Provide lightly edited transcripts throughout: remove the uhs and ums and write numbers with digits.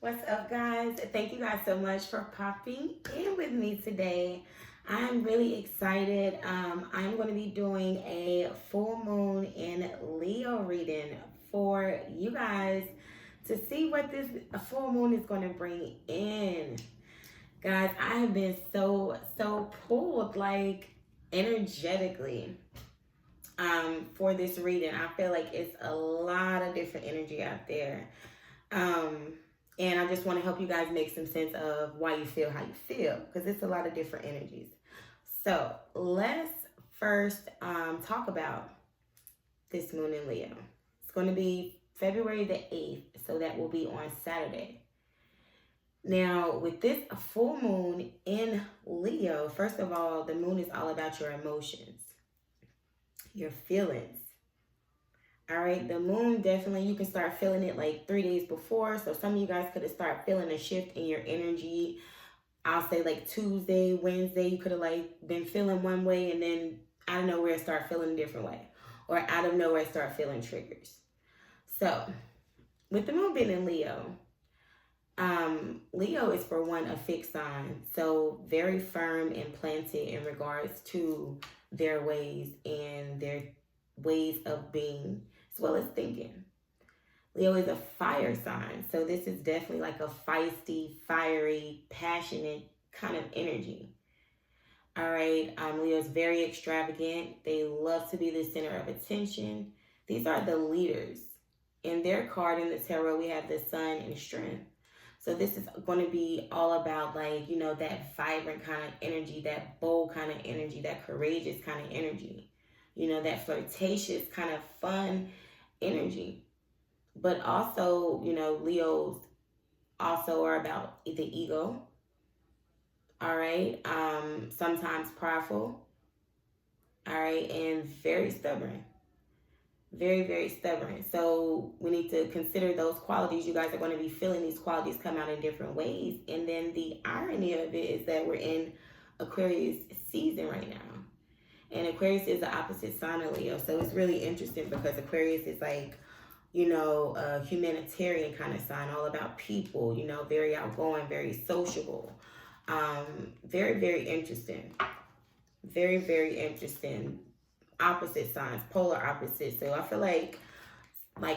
What's up, guys? Thank you guys so much for popping in with me today. I'm really excited. I'm going to be doing a full moon in Leo reading for you guys to see what this full moon is going to bring in. Guys, I have been so pulled, like, energetically for this reading. I feel like it's a lot of different energy out there. Um, and I just want to help you guys make some sense of why you feel how you feel, because it's a lot of different energies. So let's first talk about this moon in Leo. It's going to be February the 8th, so that will be on Saturday. Now, with this full moon in Leo, first of all, the moon is all about your emotions, your feelings. All right, the moon, definitely you can start feeling it like 3 days before. So some of you guys could have started feeling a shift in your energy. I'll say like Tuesday, Wednesday, you could have like been feeling one way, and then out of nowhere start feeling a different way, or out of nowhere start feeling triggers. So with the moon being in Leo, Leo is, for one, a fixed sign, so very firm and planted in regards to their ways and their ways of being, as well as thinking. Leo is a fire sign, so this is definitely like a feisty, fiery, passionate kind of energy. All right, Leo is very extravagant. They love to be the center of attention. These are the leaders. In their card in the tarot, we have the Sun and Strength. So this is going to be all about, like, you know, that vibrant kind of energy, that bold kind of energy, that courageous kind of energy. You know, that flirtatious kind of fun energy. But also, you know, Leos also are about the ego. All right. Sometimes prideful. All right. And very stubborn. Very stubborn. So we need to consider those qualities. You guys are going to be feeling these qualities come out in different ways. And then the irony of it is that we're in Aquarius season right now. And Aquarius is the opposite sign of Leo. So it's really interesting because Aquarius is like, you know, a humanitarian kind of sign, all about people, you know, very outgoing, very sociable. Very interesting. Very interesting. Opposite signs, polar opposites. So I feel like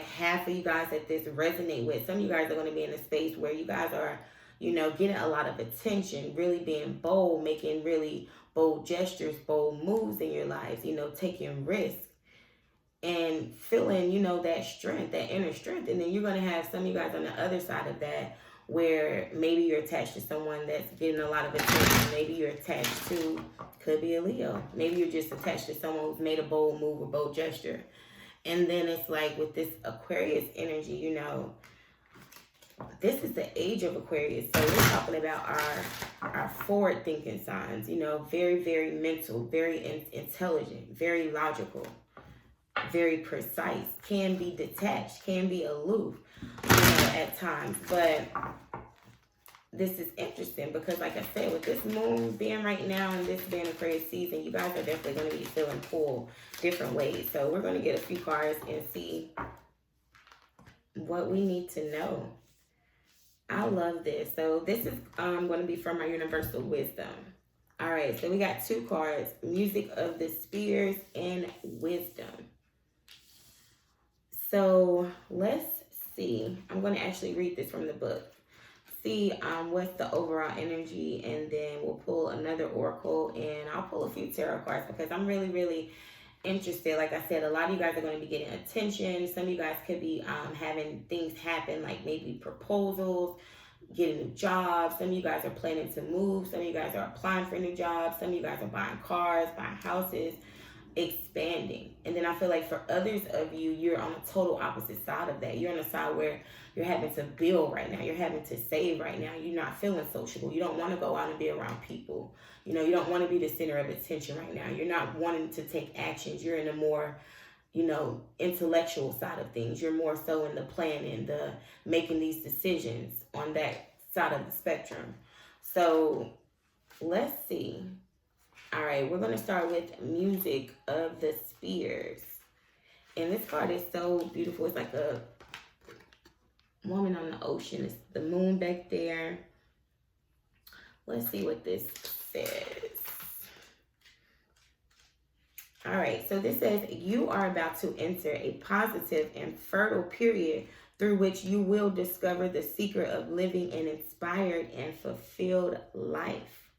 half of you guys that this resonate with, some of you guys are going to be in a space where you guys are, you know, getting a lot of attention, really being bold, making really bold gestures, bold moves in your lives, you know, taking risks and feeling, you know, that strength, that inner strength. And then you're going to have some of you guys on the other side of that, where maybe you're attached to someone that's getting a lot of attention. Maybe you're attached to, could be a Leo. Maybe you're just attached to someone who's made a bold move or bold gesture. And then it's like with this Aquarius energy, you know, this is the age of Aquarius. So we're talking about our forward thinking signs, you know, very mental, very intelligent, very logical, very precise, can be detached, can be aloof, you know, at times. But this is interesting because, like I said, with this moon being right now and this being Aquarius season, you guys are definitely going to be feeling pulled different ways. So we're going to get a few cards and see what we need to know. I love this. So this is going to be from my universal wisdom. All right, so we got two cards, Music of the Spheres and Wisdom. So let's see. I'm going to actually read this from the book. See what's the overall energy, and then we'll pull another oracle, and I'll pull a few tarot cards because I'm really interested. Like I said, a lot of you guys are going to be getting attention. Some of you guys could be having things happen, like maybe proposals, getting new jobs. Some of you guys are planning to move. Some of you guys are applying for new jobs. Some of you guys are buying cars, buying houses, expanding. And then I feel like for others of you, you're on a total opposite side of that. You're on a side where you're having to build right now. You're having to save right now. You're not feeling sociable. You don't want to go out and be around people. You know, you don't want to be the center of attention right now. You're not wanting to take actions. You're in a more, you know, intellectual side of things. You're more so in the planning, the making these decisions on that side of the spectrum. So let's see. All right, we're going to start with Music of the Spheres. And this card is so beautiful. It's like Woman on the ocean. It's the moon back there. Let's see what this says. All right, so this says you are about to enter a positive and fertile period through which you will discover the secret of living an inspired and fulfilled life.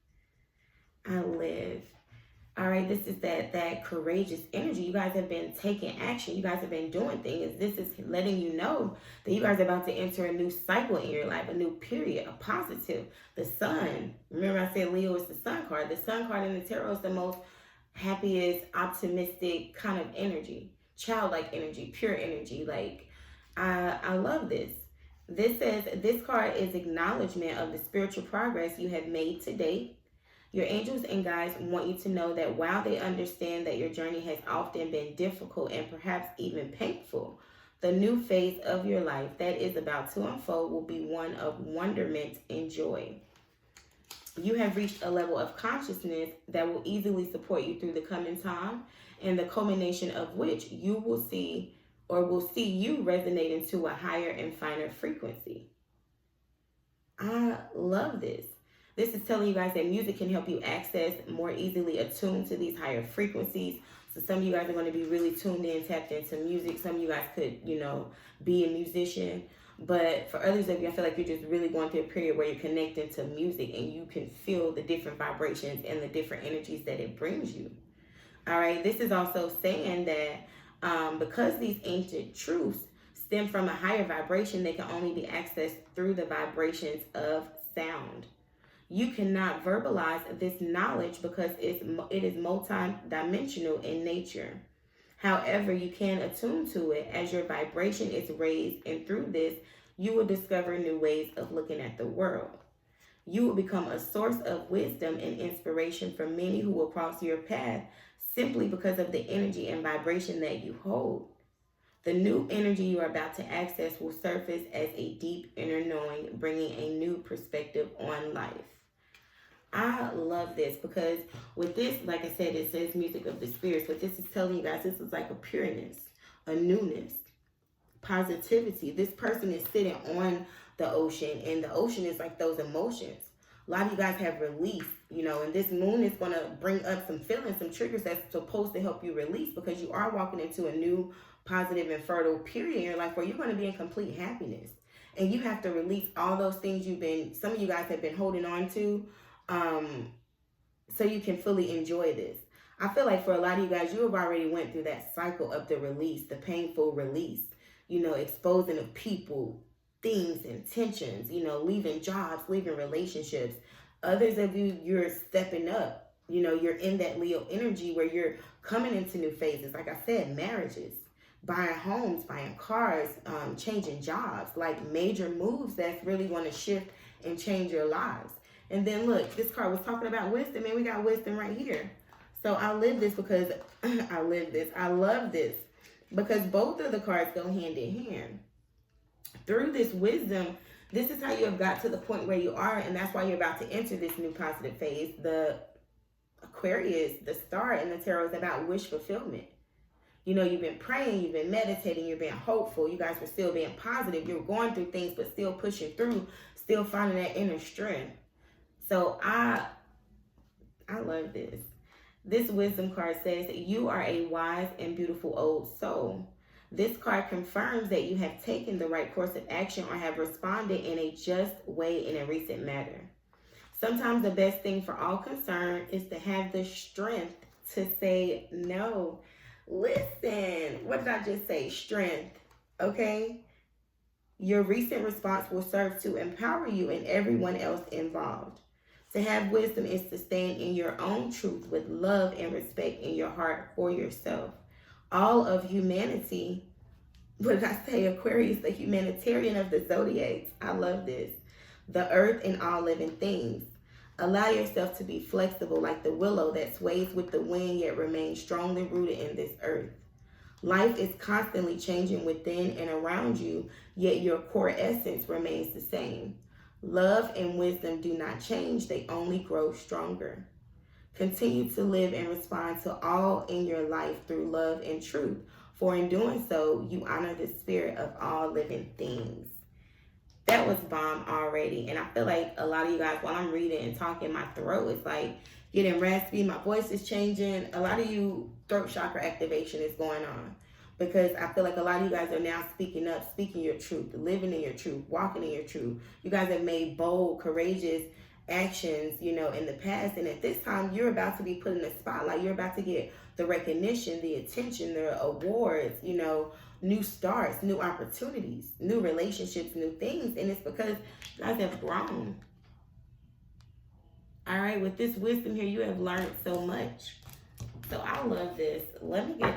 I live. All right, this is that courageous energy. You guys have been taking action. You guys have been doing things. This is letting you know that you guys are about to enter a new cycle in your life, a new period, a positive. The sun. Remember I said Leo is the sun card. The sun card in the tarot is the most happiest, optimistic kind of energy, childlike energy, pure energy. Like, I love this. This says this card is acknowledgement of the spiritual progress you have made to date. Your angels and guides want you to know that while they understand that your journey has often been difficult and perhaps even painful, the new phase of your life that is about to unfold will be one of wonderment and joy. You have reached a level of consciousness that will easily support you through the coming time, and the culmination of which you will see you resonate into a higher and finer frequency. I love this. This is telling you guys that music can help you access more easily attuned to these higher frequencies. So some of you guys are going to be really tuned in, tapped into music. Some of you guys could, be a musician. But for others of you, I feel like you're just really going through a period where you're connecting to music and you can feel the different vibrations and the different energies that it brings you. All right. This is also saying that because these ancient truths stem from a higher vibration, they can only be accessed through the vibrations of sound. You cannot verbalize this knowledge because it is multi-dimensional in nature. However, you can attune to it as your vibration is raised, and through this, you will discover new ways of looking at the world. You will become a source of wisdom and inspiration for many who will cross your path simply because of the energy and vibration that you hold. The new energy you are about to access will surface as a deep inner knowing, bringing a new perspective on life. I love this because with this, like I said, it says music of the spirits, but this is telling you guys this is like a pureness, a newness, positivity. This person is sitting on the ocean, and the ocean is like those emotions. A lot of you guys have release, and this moon is going to bring up some feelings, some triggers that's supposed to help you release, because you are walking into a new positive and fertile period in your life where you're going to be in complete happiness. And you have to release all those things some of you guys have been holding on to, so you can fully enjoy this. I feel like for a lot of you guys, you have already went through that cycle of the release, the painful release, exposing of people, things, and tensions, leaving jobs, leaving relationships. Others of you, you're stepping up, you're in that Leo energy where you're coming into new phases. Like I said, marriages, buying homes, buying cars, changing jobs, like major moves that's really going to shift and change your lives. And then look, this card was talking about wisdom, and we got wisdom right here. So I live this because I love this because both of the cards go hand in hand. Through this wisdom, this is how you have got to the point where you are, and that's why you're about to enter this new positive phase. The Aquarius, the star in the tarot, is about wish fulfillment. You've been praying, you've been meditating, you're being hopeful. You guys were still being positive. You're going through things, but still pushing through, still finding that inner strength. So I love this. This wisdom card says that you are a wise and beautiful old soul. This card confirms that you have taken the right course of action or have responded in a just way in a recent matter. Sometimes the best thing for all concerned is to have the strength to say no. Listen, what did I just say? Strength, okay? Your recent response will serve to empower you and everyone else involved. To have wisdom is to stand in your own truth with love and respect in your heart for yourself. All of humanity, what did I say? Aquarius, the humanitarian of the zodiacs. I love this. The earth and all living things. Allow yourself to be flexible like the willow that sways with the wind yet remains strongly rooted in this earth. Life is constantly changing within and around you, yet your core essence remains the same. Love and wisdom do not change, they only grow stronger. Continue to live and respond to all in your life through love and truth, for in doing so, you honor the spirit of all living things. That was bomb already. And I feel like a lot of you guys, while I'm reading and talking, my throat is like getting raspy. My voice is changing. A lot of you, throat chakra activation is going on. Because I feel like a lot of you guys are now speaking up, speaking your truth, living in your truth, walking in your truth. You guys have made bold, courageous actions, you know, in the past. And at this time, you're about to be put in the spotlight. You're about to get the recognition, the attention, the awards, you know, new starts, new opportunities, new relationships, new things. And it's because you guys have grown. All right, with this wisdom here, you have learned so much. So I love this. Let me get,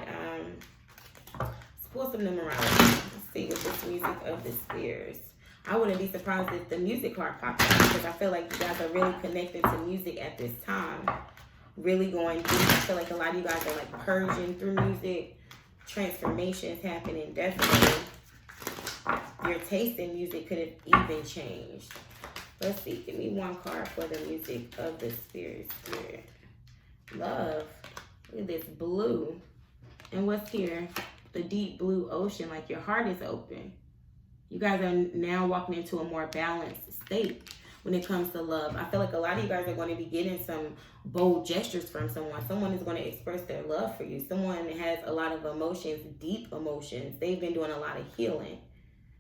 let's pull some numerology. Let's see what this music of the spheres. I wouldn't be surprised if the music card popped up, because I feel like you guys are really connected to music at this time. Really going deep. I feel like a lot of you guys are like purging through music. Transformations happening, definitely. Your taste in music could have even changed. Let's see, give me one card for the music of the spirit. Love. Look at this blue. And what's here? The deep blue ocean, like your heart is open. You guys are now walking into a more balanced state when it comes to love. I feel like a lot of you guys are going to be getting some bold gestures from someone. Someone is going to express their love for you. Someone has a lot of emotions, deep emotions. They've been doing a lot of healing.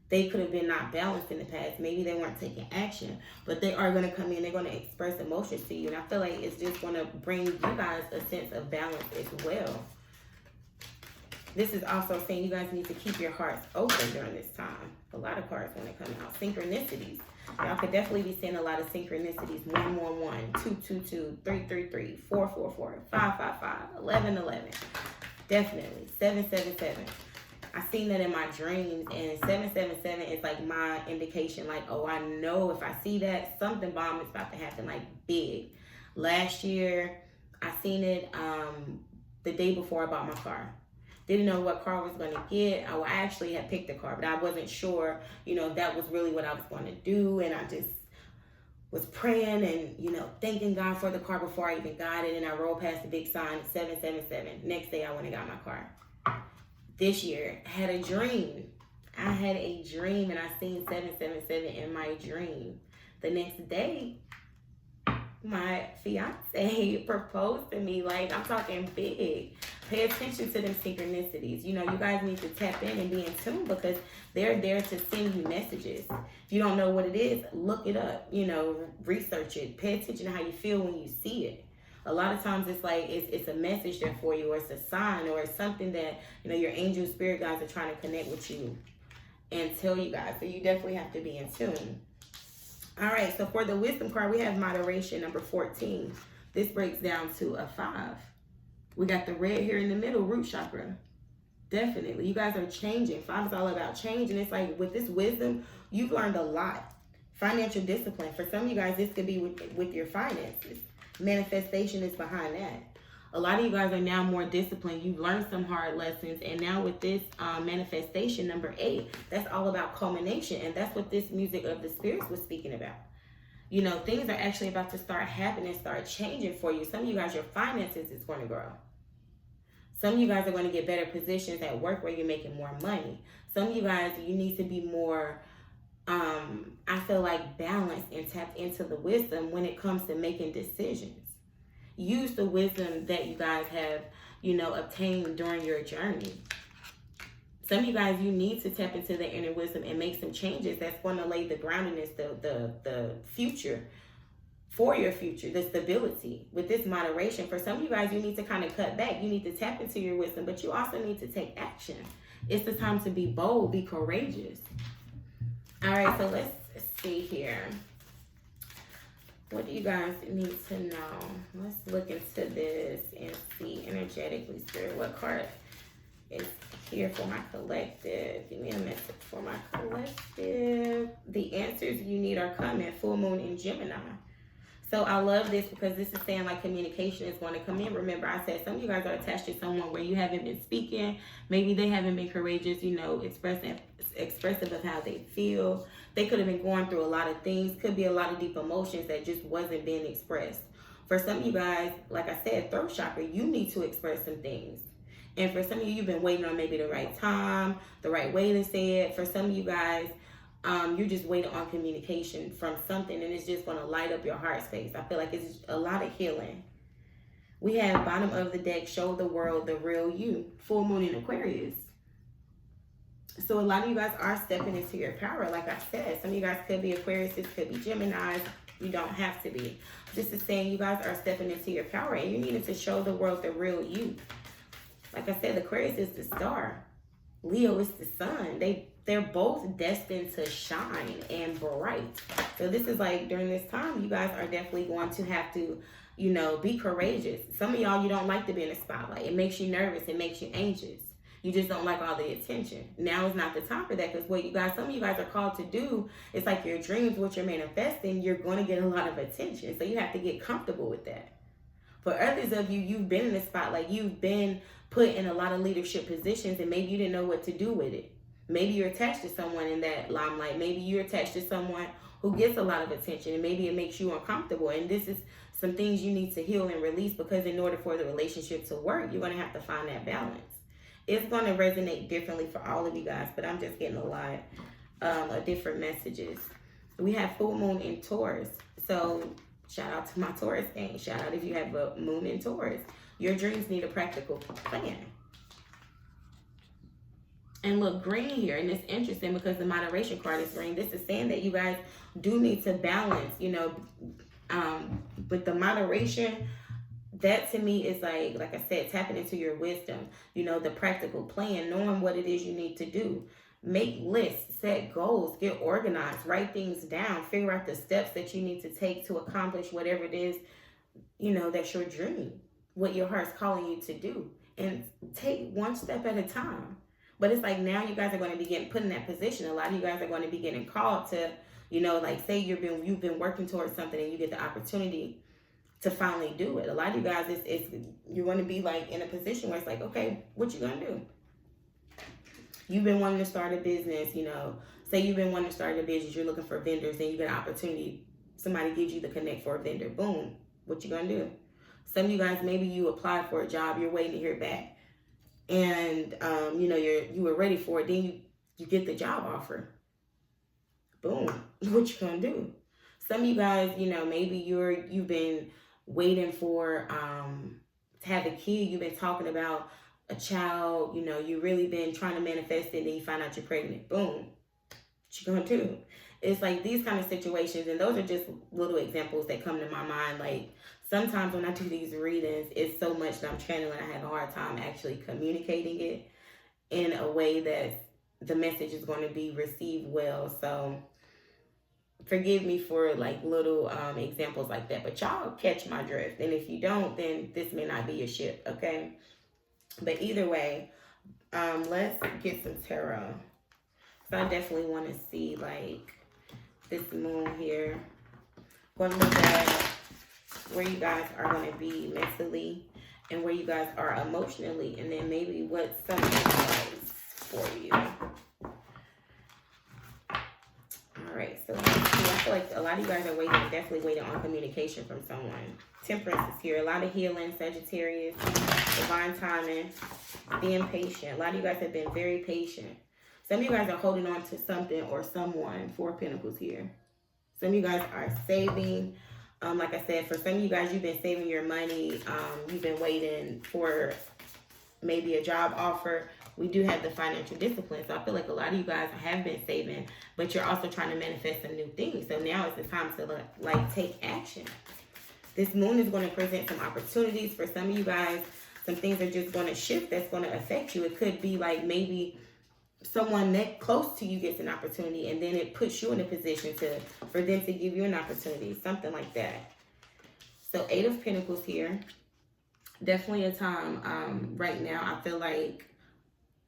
They could have been not balanced in the past. Maybe they weren't taking action, but they are going to come in. They're going to express emotions to you. And I feel like it's just going to bring you guys a sense of balance as well. This is also saying you guys need to keep your hearts open during this time. A lot of cards going to come out. Synchronicities. Y'all could definitely be seeing a lot of synchronicities. 111, 222, 333, 444, 555, 1111. Definitely. 777. I seen that in my dreams, and 777 is like my indication, like, oh, I know if I see that, something bomb is about to happen, like big. Last year, I seen it the day before I bought my car. Didn't know what car I was going to get. I actually had picked a car, but I wasn't sure, you know, that was really what I was going to do. And I just was praying and, you know, thanking God for the car before I even got it. And I rolled past the big sign, 777. Next day, I went and got my car. This year, I had a dream. I had a dream, and I seen 777 in my dream. The next day, my fiance proposed to me. Like, I'm talking big. Pay attention to them synchronicities. You know, you guys need to tap in and be in tune, because they're there to send you messages. If you don't know what it is, look it up. You know, research it. Pay attention to how you feel when you see it. A lot of times it's like it's a message there for you, or it's a sign, or it's something that, you know, your angel spirit guides are trying to connect with you and tell you guys. So you definitely have to be in tune. All right, so for the wisdom card, we have moderation, number 14. This breaks down to a 5. We got the red here in the middle, root chakra. Definitely. You guys are changing. 5 is all about change. And it's like with this wisdom, you've learned a lot. Financial discipline. For some of you guys, this could be with your finances. Manifestation is behind that. A lot of you guys are now more disciplined. You've learned some hard lessons. And now with this manifestation, number 8, that's all about culmination. And that's what this music of the spirits was speaking about. You know, things are actually about to start happening, start changing for you. Some of you guys, your finances is going to grow. Some of you guys are going to get better positions at work where you're making more money. Some of you guys, you need to be more, I feel like, balanced and tapped into the wisdom when it comes to making decisions. Use the wisdom that you guys have, you know, obtained during your journey. Some of you guys, you need to tap into the inner wisdom and make some changes that's going to lay the groundedness, the future, for your future, the stability. With this moderation, for some of you guys, you need to kind of cut back. You need to tap into your wisdom, but you also need to take action. It's the time to be bold, be courageous. All right, so let's see here. What do you guys need to know? Let's look into this and see energetically, spirit. What card is here for my collective? Give me a message for my collective. The answers you need are coming. Full moon in Gemini. So I love this because this is saying like communication is going to come in. Remember, I said some of you guys are attached to someone where you haven't been speaking. Maybe they haven't been courageous, you know, expressive of how they feel. They could have been going through a lot of things. Could be a lot of deep emotions that just wasn't being expressed. For some of you guys, like I said, throat chakra, you need to express some things. And for some of you, you've been waiting on maybe the right time, the right way to say it. For some of you guys, You're just waiting on communication from something, and it's just going to light up your heart space. I feel like it's a lot of healing. We have bottom of the deck, show the world the real you. Full moon in Aquarius. So a lot of you guys are stepping into your power. Like I said, some of you guys could be Aquarius, this could be Gemini. You don't have to be. Just as saying, you guys are stepping into your power, and you needed to show the world the real you. Like I said, Aquarius is the star. Leo is the sun. They're both destined to shine and bright. So this is like, during this time, you guys are definitely going to have to, you know, be courageous. Some of y'all, you don't like to be in the spotlight. It makes you nervous. It makes you anxious. You just don't like all the attention. Now is not the time for that, because what you guys, some of you guys are called to do, it's like your dreams, what you're manifesting, you're going to get a lot of attention. So you have to get comfortable with that. For others of you, you've been in the spotlight. You've been put in a lot of leadership positions, and maybe you didn't know what to do with it. Maybe you're attached to someone in that limelight. Maybe you're attached to someone who gets a lot of attention, and maybe it makes you uncomfortable. And this is some things you need to heal and release, because in order for the relationship to work, you're going to have to find that balance. It's going to resonate differently for all of you guys, but I'm just getting a lot of different messages. We have full moon in Taurus. So shout out to my Taurus gang. Shout out if you have a moon in Taurus. Your dreams need a practical plan. And look, green here, and it's interesting because the moderation card is green. This is saying that you guys do need to balance, you know, with the moderation. That to me is like I said, tapping into your wisdom, you know, the practical plan, knowing what it is you need to do. Make lists, set goals, get organized, write things down, figure out the steps that you need to take to accomplish whatever it is, you know, that's your dream, what your heart's calling you to do, and take one step at a time. But it's like now you guys are going to be getting put in that position. A lot of you guys are going to be getting called to, you know, like say you've been working towards something and you get the opportunity to finally do it. A lot of you guys, you're going to be like in a position where it's like, okay, what you going to do? You've been wanting to start a business, you know, say you've been wanting to start a business, you're looking for vendors, and you get an opportunity, somebody gives you the connect for a vendor, boom, what you going to do? Some of you guys, maybe you applied for a job, you're waiting to hear back, and you know, you were ready for it, then you get the job offer, boom, what you going to do? Some of you guys, you know, maybe you've been waiting for to have a kid, you've been talking about a child, you know, you really been trying to manifest it, and then you find out you're pregnant, boom, what you gonna do? It's like these kind of situations, and those are just little examples that come to my mind. Like sometimes when I do these readings, it's so much that I'm channeling, I have a hard time actually communicating it in a way that the message is going to be received well. So forgive me for like little examples like that, but y'all catch my drift. And if you don't, then this may not be your ship, okay? But either way, let's get some tarot. So I definitely want to see like this moon here. Going to look at where you guys are going to be mentally and where you guys are emotionally, and then maybe what some advice for you. All right, so let's see. I feel like a lot of you guys are definitely waiting on communication from someone. Temperance is here. A lot of healing, Sagittarius, divine timing, being patient. A lot of you guys have been very patient. Some of you guys are holding on to something or someone. 4 of Pentacles here. Some of you guys are saving. Like I said, for some of you guys, you've been saving your money. You've been waiting for maybe a job offer. We do have the financial discipline. So I feel like a lot of you guys have been saving, but you're also trying to manifest some new things. So now is the time to like take action. This moon is going to present some opportunities for some of you guys. Some things are just going to shift that's going to affect you. It could be like maybe someone that close to you gets an opportunity, and then it puts you in a position for them to give you an opportunity, something like that. So 8 of Pentacles here. Definitely a time right now. I feel like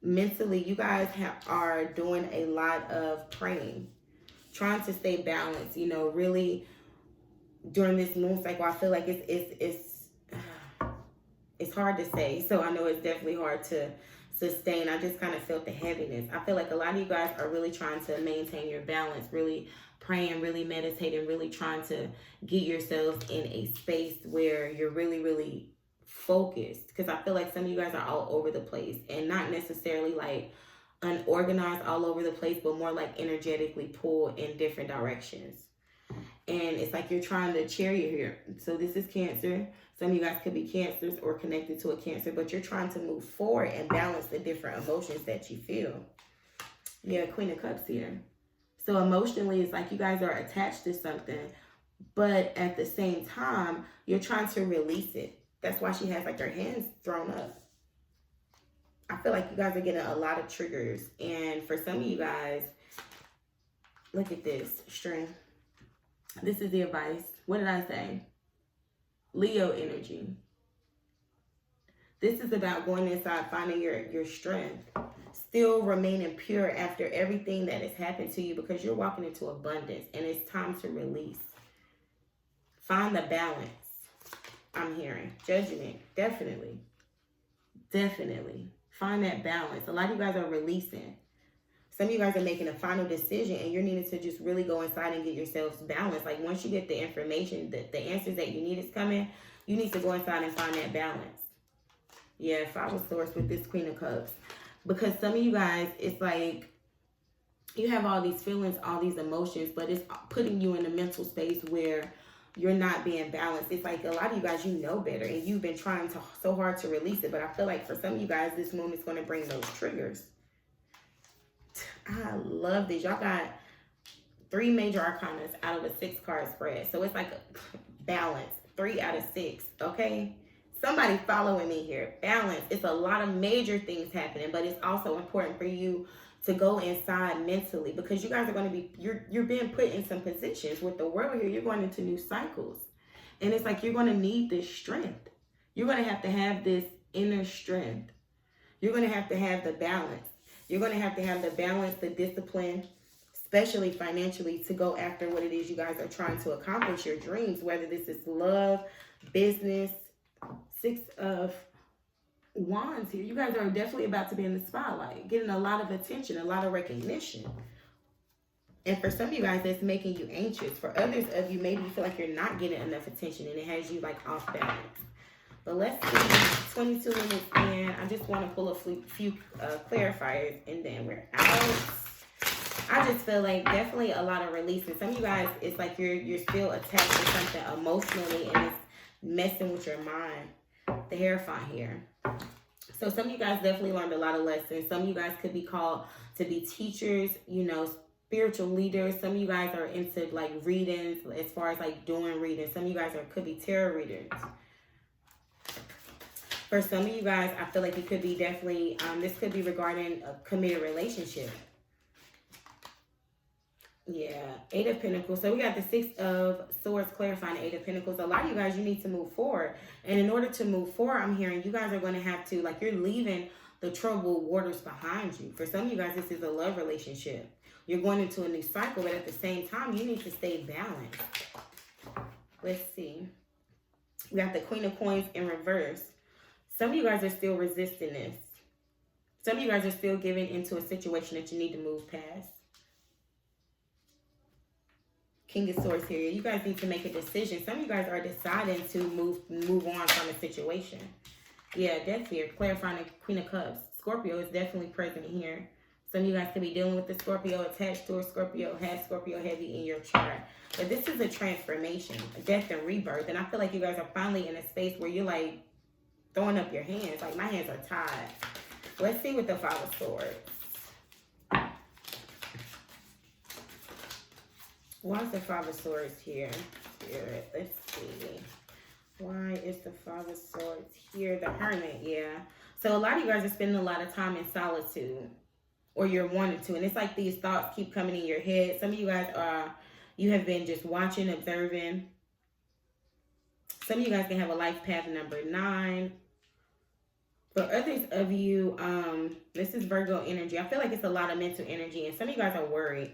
mentally you guys are doing a lot of praying, trying to stay balanced, you know, really during this moon cycle. I feel like it's hard to say. So I know it's definitely hard to sustain. I just kind of felt the heaviness. I feel like a lot of you guys are really trying to maintain your balance, really praying, really meditating, really trying to get yourselves in a space where you're really, really focused. Because I feel like some of you guys are all over the place and not necessarily like unorganized all over the place, but more like energetically pulled in different directions. And it's like you're trying to chariot here. So this is Cancer. Some of you guys could be Cancers or connected to a Cancer, but you're trying to move forward and balance the different emotions that you feel. Yeah, Queen of Cups here. So emotionally, it's like you guys are attached to something, but at the same time, you're trying to release it. That's why she has like her hands thrown up. I feel like you guys are getting a lot of triggers. And for some of you guys, look at this, Strength. This is the advice. What did I say? Leo energy. This is about going inside, finding your strength. Still remaining pure after everything that has happened to you, because you're walking into abundance and it's time to release. Find the balance. I'm hearing judgment. Definitely. Definitely. Find that balance. A lot of you guys are releasing. Some of you guys are making a final decision and you're needing to just really go inside and get yourselves balanced. Like once you get the information, the answers that you need is coming, you need to go inside and find that balance. Yeah, 5 of Swords with this Queen of Cups. Because some of you guys, it's like you have all these feelings, all these emotions, but it's putting you in a mental space where you're not being balanced. It's like a lot of you guys, you know better and you've been trying so hard to release it. But I feel like for some of you guys, this moon is going to bring those triggers. I love this. Y'all got 3 major arcanas out of a 6 card spread. So it's like a balance. 3 out of 6. Okay? Somebody following me here. Balance. It's a lot of major things happening, but it's also important for you to go inside mentally, because you guys are going to be, you're being put in some positions with the world here. You're going into new cycles. And it's like you're going to need this strength. You're going to have this inner strength. You're going to have the balance. You're going to have the balance, the discipline, especially financially, to go after what it is you guys are trying to accomplish, your dreams, whether this is love, business. 6 of Wands here. You guys are definitely about to be in the spotlight, getting a lot of attention, a lot of recognition. And for some of you guys, that's making you anxious. For others of you, maybe you feel like you're not getting enough attention and it has you like off balance. But let's see, 22 minutes in. I just want to pull a few clarifiers and then we're out. I just feel like definitely a lot of releasing. Some of you guys, it's like you're still attached to something emotionally and it's messing with your mind. The Hierophant here. So some of you guys definitely learned a lot of lessons. Some of you guys could be called to be teachers, you know, spiritual leaders. Some of you guys are into like readings, as far as like doing readings. Some of you guys could be tarot readers. For some of you guys, I feel like it could be definitely, this could be regarding a committed relationship. Yeah, 8 of Pentacles. So we got the 6 of Swords clarifying 8 of Pentacles. A lot of you guys, you need to move forward. And in order to move forward, I'm hearing you guys are going to have to, like, you're leaving the troubled waters behind you. For some of you guys, this is a love relationship. You're going into a new cycle, but at the same time, you need to stay balanced. Let's see. We got the Queen of Coins in reverse. Some of you guys are still resisting this. Some of you guys are still giving into a situation that you need to move past. King of Swords here. You guys need to make a decision. Some of you guys are deciding to move on from a situation. Yeah, Death here. Clarifying the Queen of Cups. Scorpio is definitely present here. Some of you guys could be dealing with the Scorpio, attached to a Scorpio, has Scorpio heavy in your chart. But this is a transformation, a death and rebirth. And I feel like you guys are finally in a space where you're like throwing up your hands. Like, my hands are tied. Let's see what the 5 of Swords. Why is the 5 of Swords here? Spirit, let's see. Why is the 5 of Swords here? The Hermit, yeah. So a lot of you guys are spending a lot of time in solitude, or you're wanting to. And it's like these thoughts keep coming in your head. Some of you guys you have been just watching, observing. Some of you guys can have a life path number 9. For others of you, this is Virgo energy. I feel like it's a lot of mental energy. And some of you guys are worried.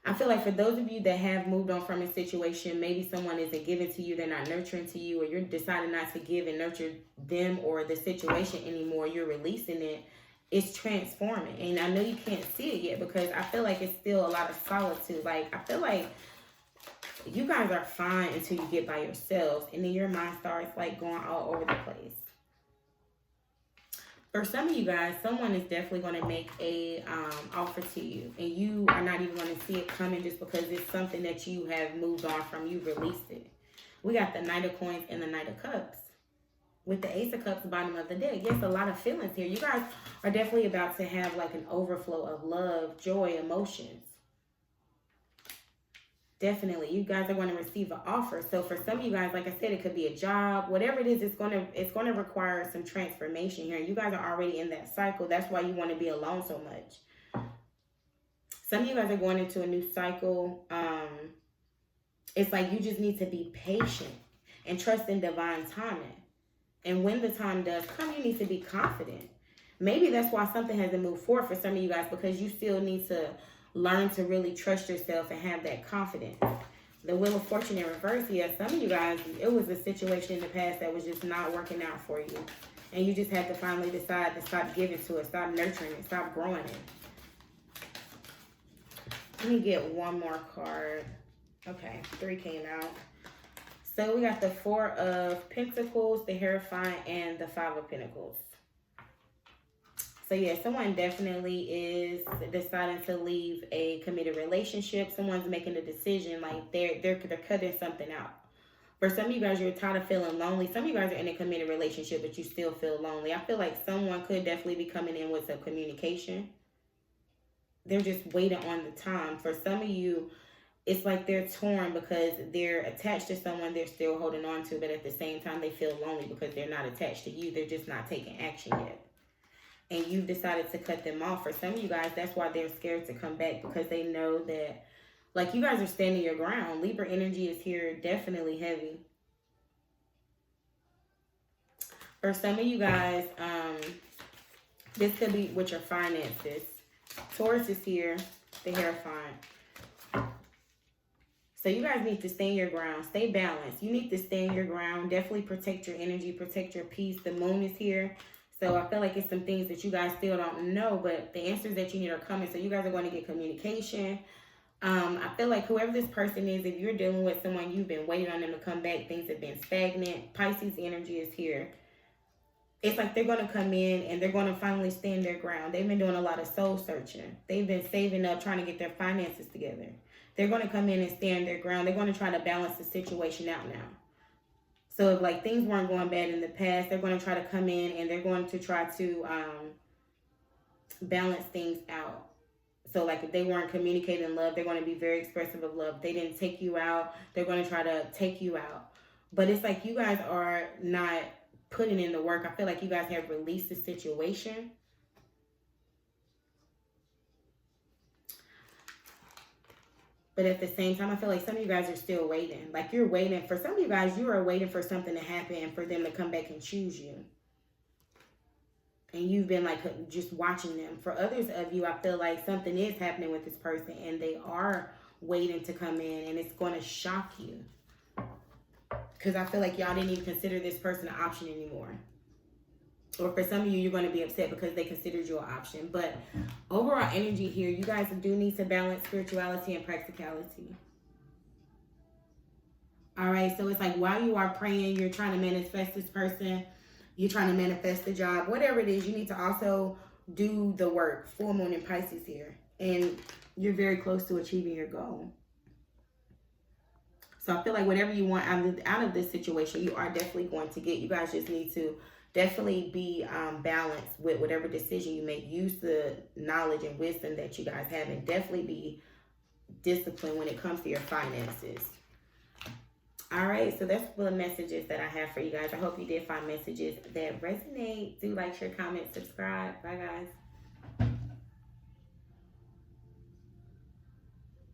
I feel like for those of you that have moved on from a situation, maybe someone isn't giving to you, they're not nurturing to you, or you're deciding not to give and nurture them or the situation anymore, you're releasing it, it's transforming. And I know you can't see it yet because I feel like it's still a lot of solitude. Like, I feel like you guys are fine until you get by yourselves, and then your mind starts like going all over the place. For some of you guys, someone is definitely going to make a offer to you, and you are not even going to see it coming just because it's something that you have moved on from. You released it. We got the Knight of Coins and the Knight of Cups. With the Ace of Cups, bottom of the deck. Yes, a lot of feelings here. You guys are definitely about to have like an overflow of love, joy, emotions. Definitely, you guys are going to receive an offer. So for some of you guys, like I said, it could be a job, whatever it is. It's going to require some transformation here. You guys are already in that cycle. That's why you want to be alone so much. Some of you guys are going into a new cycle. It's like you just need to be patient and trust in divine timing. And when the time does come, you need to be confident. Maybe that's why something hasn't moved forward for some of you guys, because you still need to learn to really trust yourself and have that confidence. The Wheel of Fortune in reverse, yes, some of you guys, it was a situation in the past that was just not working out for you. And you just had to finally decide to stop giving to it, stop nurturing it, stop growing it. Let me get one more card. Okay, 3 came out. So we got the 4 of Pentacles, the Hierophant, and the 5 of Pentacles. So yeah, someone definitely is deciding to leave a committed relationship. Someone's making a decision, like they're cutting something out. For some of you guys, you're tired of feeling lonely. Some of you guys are in a committed relationship, but you still feel lonely. I feel like someone could definitely be coming in with some communication. They're just waiting on the time. For some of you, it's like they're torn because they're attached to someone they're still holding on to, but at the same time, they feel lonely because they're not attached to you. They're just not taking action yet. And you've decided to cut them off. For some of you guys, that's why they're scared to come back, because they know that, like, you guys are standing your ground. Libra energy is here, definitely heavy. For some of you guys, this could be with your finances. Taurus is here, the Hierophant. So you guys need to stay in your ground. Stay balanced. You need to stay in your ground. Definitely protect your energy, protect your peace. The moon is here. So I feel like it's some things that you guys still don't know, but the answers that you need are coming. So you guys are going to get communication. I feel like whoever this person is, if you're dealing with someone, you've been waiting on them to come back. Things have been stagnant. Pisces energy is here. It's like they're going to come in and they're going to finally stand their ground. They've been doing a lot of soul searching. They've been saving up, trying to get their finances together. They're going to come in and stand their ground. They're going to try to balance the situation out now. So if like things weren't going bad in the past, they're going to try to come in and they're going to try to balance things out. So like if they weren't communicating love, they're going to be very expressive of love. If they didn't take you out, they're going to try to take you out. But it's like you guys are not putting in the work. I feel like you guys have released the situation. But at the same time, I feel like some of you guys are still waiting. Like you're waiting. For some of you guys, you are waiting for something to happen and for them to come back and choose you. And you've been like just watching them. For others of you, I feel like something is happening with this person and they are waiting to come in, and it's going to shock you. Because I feel like y'all didn't even consider this person an option anymore. Or for some of you, you're going to be upset because they considered you an option. But overall energy here, you guys do need to balance spirituality and practicality. All right, so it's like while you are praying, you're trying to manifest this person. You're trying to manifest the job. Whatever it is, you need to also do the work. Full moon in Pisces here. And you're very close to achieving your goal. So I feel like whatever you want out of this situation, you are definitely going to get. You guys just need to definitely be balanced with whatever decision you make. Use the knowledge and wisdom that you guys have, and definitely be disciplined when it comes to your finances. All right, so that's the messages that I have for you guys. I hope you did find messages that resonate. Do like, share, comment, subscribe. Bye, guys.